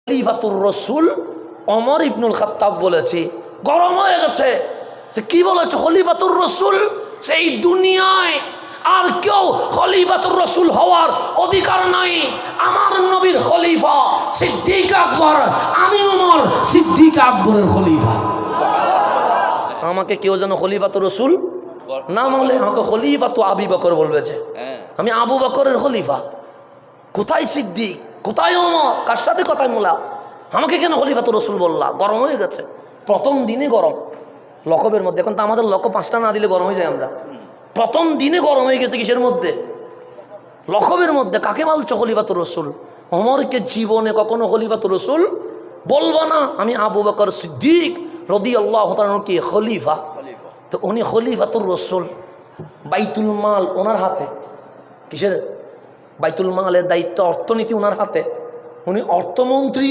খলিফাতুর রসুল ওমর ইবনুল খাত্তাব বলেছে, গরম হয়ে গেছে। সে কি বলেছে? খলিফাতুর রসুল, সেই দুনিয়ায় আর কেউ খলিফাতুর রসুল হওয়ার অধিকার নাই। আমার নবীর খলিফা সিদ্দিক আকবর, আমি ওমর সিদ্দিক আকবরের খলিফা। আমাকে কেউ যেন খলিফাতুর রসুল না বলে, আমাকে খলিফাতু আবু বকর বলবে যে আমি আবু বকরের খলিফা। কোথায় সিদ্দিক, কোথায় ওমর, কার সাথে কথায় মোলা? আমাকে কেন খলিফাতুর রসুল বললা? গরম হয়ে গেছে প্রথম দিনে, গরম লকবের মধ্যে। এখন তো আমাদের লকব 5টা না দিলে গরম হয়ে যায়। আমরা প্রথম দিনে গরম হয়ে গেছে কিসের মধ্যে? লকবের মধ্যে। কাকে বলছো খলিফাতুর রসুল? ওমরকে জীবনে কখনো খলিফাতুর রসুল বলবো না। আমি আবু বকর সিদ্দিক রাদিয়াল্লাহু তাআলা কি খলিফা, তো উনি খলিফাতুর রসুল। বাইতুল মাল ওনার হাতে। কিসের বাইতুল মালের দায়িত্ব? অর্থনীতি ওনার হাতে। উনি অর্থমন্ত্রী।